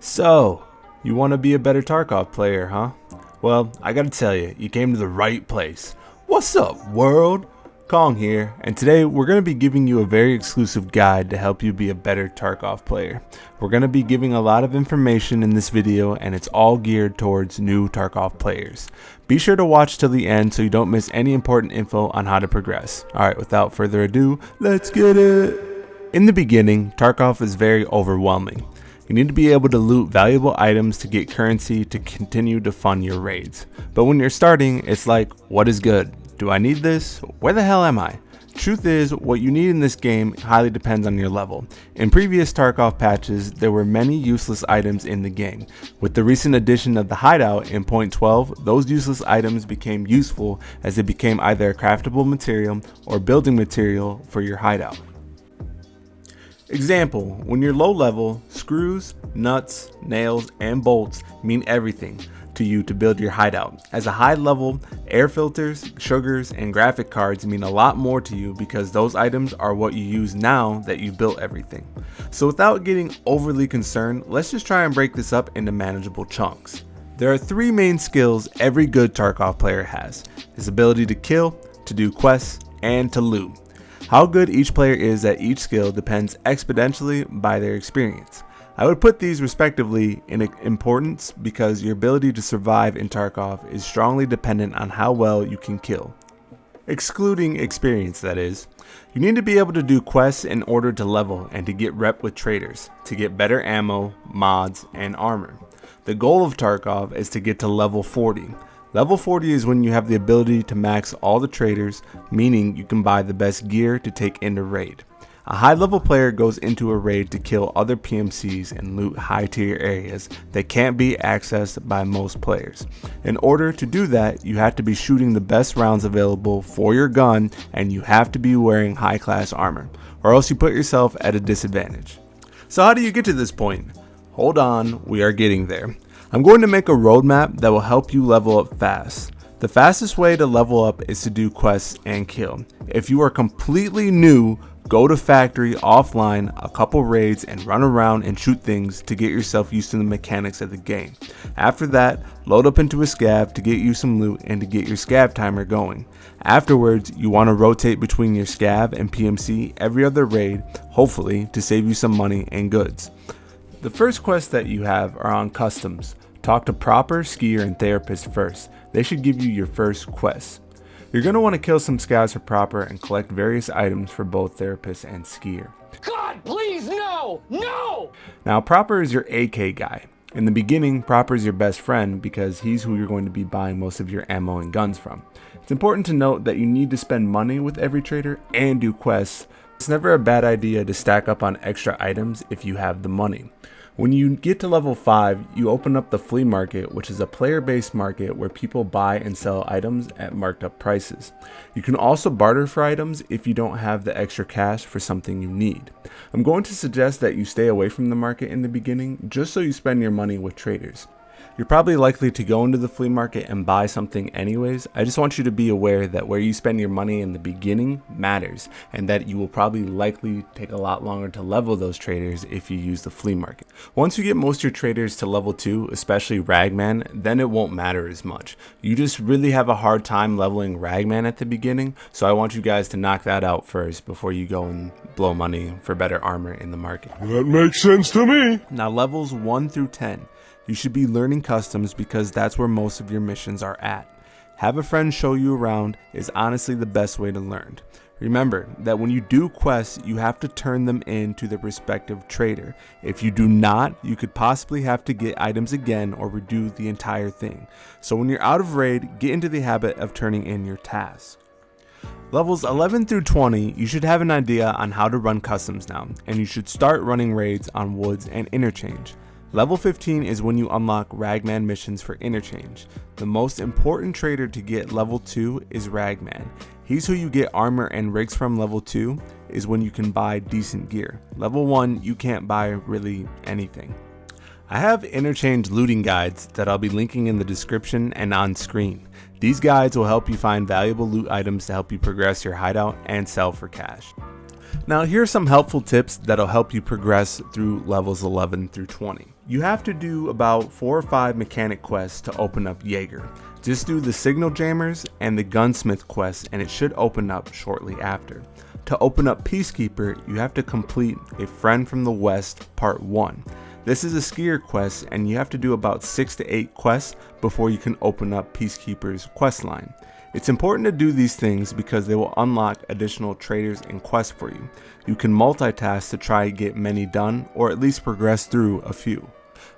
So, you want to be a better Tarkov player, huh? Well, I gotta tell you, you came to the right place. What's up, world? Kong here, and today we're going to be giving you a very exclusive guide to help you be a better Tarkov player. We're going to be giving a lot of information in this video, and it's all geared towards new Tarkov players. Be sure to watch till the end so you don't miss any important info on how to progress. Alright, without further ado, let's get it! In the beginning, Tarkov is very overwhelming. You need to be able to loot valuable items to get currency to continue to fund your raids. But when you're starting, it's like, what is good? Do I need this? Where the hell am I? Truth is, what you need in this game highly depends on your level. In previous Tarkov patches, there were many useless items in the game. With the recent addition of the hideout in 0.12, those useless items became useful as they became either a craftable material or building material for your hideout. Example, when you're low level, screws, nuts, nails, and bolts mean everything to you to build your hideout. As a high level, air filters, sugars, and graphic cards mean a lot more to you because those items are what you use now that you built everything. So without getting overly concerned, let's just try and break this up into manageable chunks. There are three main skills every good Tarkov player has: his ability to kill, to do quests, and to loot. How good each player is at each skill depends exponentially by their experience. I would put these respectively in importance because your ability to survive in Tarkov is strongly dependent on how well you can kill. Excluding experience, that is. You need to be able to do quests in order to level and to get rep with traders, to get better ammo, mods, and armor. The goal of Tarkov is to get to level 40. Level 40 is when you have the ability to max all the traders, meaning you can buy the best gear to take into raid. A high level player goes into a raid to kill other PMCs and loot high tier areas that can't be accessed by most players. In order to do that, you have to be shooting the best rounds available for your gun, and you have to be wearing high class armor, or else you put yourself at a disadvantage. So how do you get to this point? Hold on, we are getting there. I'm going to make a roadmap that will help you level up fast. The fastest way to level up is to do quests and kill. If you are completely new, go to factory offline a couple raids and run around and shoot things to get yourself used to the mechanics of the game. After that, load up into a scav to get you some loot and to get your scav timer going. Afterwards, you want to rotate between your scav and PMC every other raid, hopefully to save you some money and goods. The first quests that you have are on customs. Talk to proper, skier, and therapist first. They should give you your first quest. You're going to want to kill some scouts for proper and collect various items for both therapist and skier. God, please, no! No! Now, proper is your AK guy. In the beginning, proper is your best friend because he's who you're going to be buying most of your ammo and guns from. It's important to note that you need to spend money with every trader and do quests. It's never a bad idea to stack up on extra items if you have the money. When you get to level 5, you open up the flea market, which is a player-based market where people buy and sell items at marked up prices. You can also barter for items if you don't have the extra cash for something you need. I'm going to suggest that you stay away from the market in the beginning just so you spend your money with traders. You're probably likely to go into the flea market and buy something anyways. I just want you to be aware that where you spend your money in the beginning matters, and that you will probably likely take a lot longer to level those traders if you use the flea market. Once you get most of your traders to level 2, especially Ragman, then it won't matter as much. You just really have a hard time leveling Ragman at the beginning, so I want you guys to knock that out first before you go and blow money for better armor in the market. That makes sense to me. Now levels 1 through 10. You should be learning customs because that's where most of your missions are at. Have a friend show you around is honestly the best way to learn. Remember that when you do quests, you have to turn them in to the respective trader. If you do not, you could possibly have to get items again or redo the entire thing. So when you're out of raid, get into the habit of turning in your tasks. Levels 11 through 20, you should have an idea on how to run customs now, and you should start running raids on Woods and Interchange. Level 15 is when you unlock Ragman missions for Interchange. The most important trader to get level 2 is Ragman. He's who you get armor and rigs from. Level 2 is when you can buy decent gear. Level 1, you can't buy really anything. I have Interchange looting guides that I'll be linking in the description and on screen. These guides will help you find valuable loot items to help you progress your hideout and sell for cash. Now here are some helpful tips that'll help you progress through levels 11 through 20. You have to do about 4 or 5 mechanic quests to open up Jaeger. Just do the signal jammers and the gunsmith quests and it should open up shortly after. To open up Peacekeeper, you have to complete A Friend from the West Part 1. This is a skier quest and you have to do about 6 to 8 quests before you can open up Peacekeeper's quest line. It's important to do these things because they will unlock additional traders and quests for you. You can multitask to try to get many done or at least progress through a few.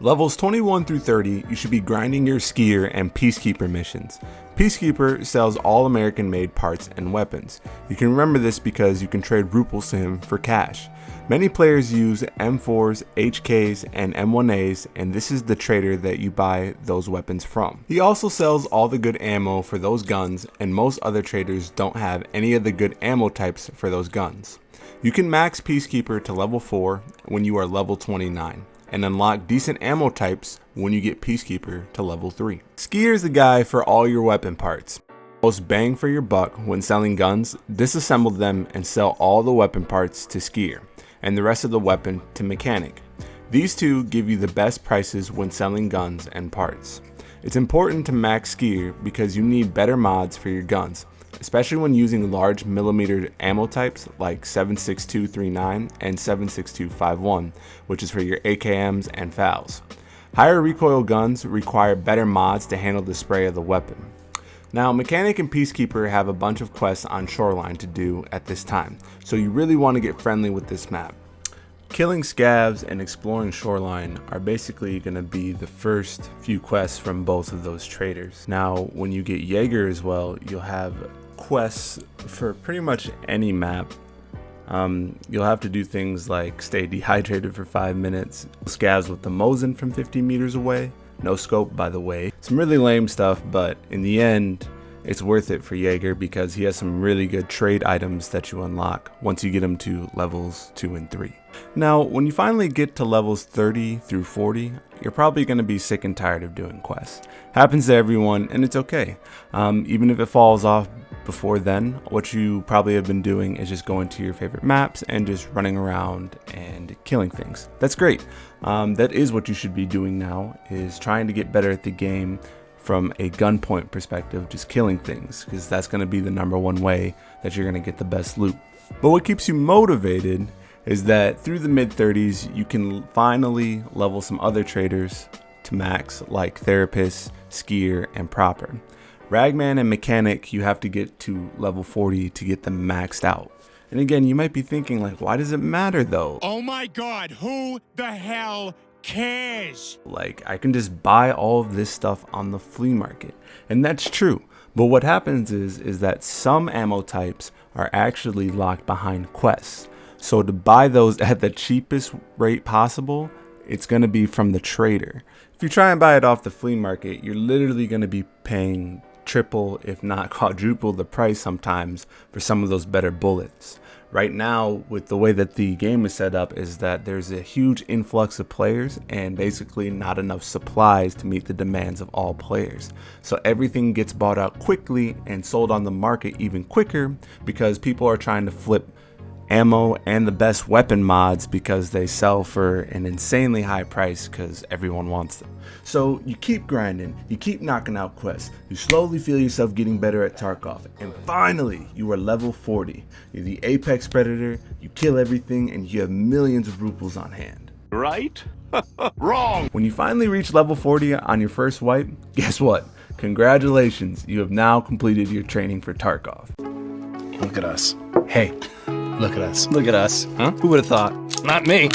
Levels 21 through 30, you should be grinding your skier and Peacekeeper missions. Peacekeeper sells all American made parts and weapons. You can remember this because you can trade ruples to him for cash. Many players use M4s, HKs, and M1As, and this is the trader that you buy those weapons from. He also sells all the good ammo for those guns, and most other traders don't have any of the good ammo types for those guns. You can max Peacekeeper to level 4 when you are level 29. And unlock decent ammo types when you get Peacekeeper to level 3. Skier is the guy for all your weapon parts. Most bang for your buck when selling guns, disassemble them and sell all the weapon parts to Skier, and the rest of the weapon to Mechanic. These two give you the best prices when selling guns and parts. It's important to max Skier because you need better mods for your guns, especially when using large millimeter ammo types like 7.6239 and 7.6251, which is for your AKMs and FALs. Higher recoil guns require better mods to handle the spray of the weapon. Now, Mechanic and Peacekeeper have a bunch of quests on Shoreline to do at this time, so you really want to get friendly with this map. Killing scavs and exploring Shoreline are basically going to be the first few quests from both of those traders. Now, when you get Jaeger as well, you'll have quests for pretty much any map. You'll have to do things like stay dehydrated for 5 minutes, scavs with the Mosin from 50 meters away, no scope by the way. Some really lame stuff, but in the end, it's worth it for Jaeger because he has some really good trade items that you unlock once you get him to levels 2 and 3. Now, when you finally get to levels 30 through 40, you're probably going to be sick and tired of doing quests. Happens to everyone, and it's okay. Even if it falls off before then, what you probably have been doing is just going to your favorite maps and just running around and killing things. That's great. That is what you should be doing now, is trying to get better at the game from a gunpoint perspective, just killing things, because that's going to be the #1 way that you're going to get the best loot. But what keeps you motivated is that through the mid-30s, you can finally level some other traders to max, like Therapist, Skier, and Proper. Ragman and Mechanic, you have to get to level 40 to get them maxed out. And again, you might be thinking, like, why does it matter though? Oh my God, who the hell cares? Like, I can just buy all of this stuff on the flea market. And that's true. But what happens is that some ammo types are actually locked behind quests. So to buy those at the cheapest rate possible, it's going to be from the trader. If you try and buy it off the flea market, you're literally going to be paying triple, if not quadruple the price sometimes for some of those better bullets. Right now, with the way that the game is set up, is that there's a huge influx of players and basically not enough supplies to meet the demands of all players. So everything gets bought out quickly and sold on the market even quicker because people are trying to flip ammo and the best weapon mods because they sell for an insanely high price because everyone wants them. So you keep grinding, you keep knocking out quests, you slowly feel yourself getting better at Tarkov, and finally you are level 40. You're the apex predator, you kill everything, and you have millions of ruples on hand. Right? Wrong! When you finally reach level 40 on your first wipe, guess what? Congratulations, you have now completed your training for Tarkov. Look at us. Hey, look at us. Look at us. Huh? Who would have thought? Not me.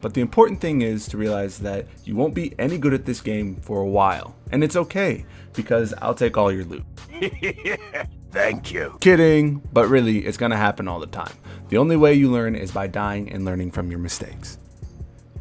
But the important thing is to realize that you won't be any good at this game for a while. And it's okay, because I'll take all your loot. Thank you. Kidding, but really, it's gonna happen all the time. The only way you learn is by dying and learning from your mistakes.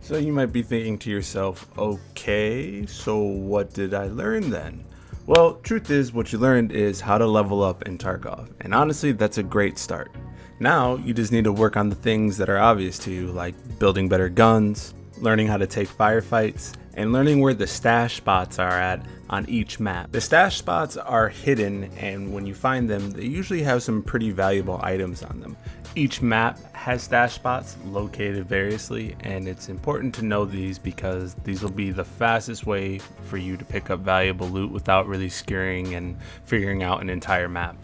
So you might be thinking to yourself, okay, so what did I learn then? Well, truth is, what you learned is how to level up in Tarkov. And honestly, that's a great start. Now, you just need to work on the things that are obvious to you, like building better guns, learning how to take firefights, and learning where the stash spots are at on each map. The stash spots are hidden, and when you find them, they usually have some pretty valuable items on them. Each map has stash spots located variously, and it's important to know these because these will be the fastest way for you to pick up valuable loot without really scurrying and figuring out an entire map.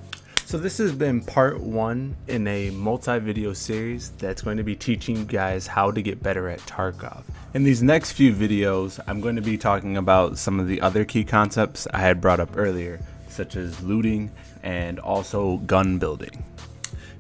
So this has been part 1 in a multi-video series that's going to be teaching you guys how to get better at Tarkov. In these next few videos, I'm going to be talking about some of the other key concepts I had brought up earlier, such as looting and also gun building.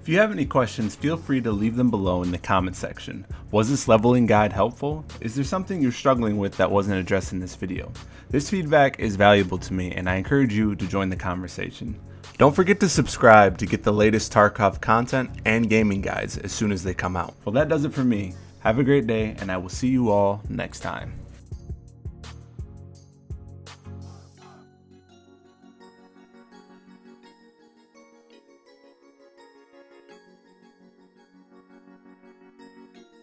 If you have any questions, feel free to leave them below in the comment section. Was this leveling guide helpful? Is there something you're struggling with that wasn't addressed in this video? This feedback is valuable to me, and I encourage you to join the conversation. Don't forget to subscribe to get the latest Tarkov content and gaming guides as soon as they come out. Well, that does it for me. Have a great day, and I will see you all next time.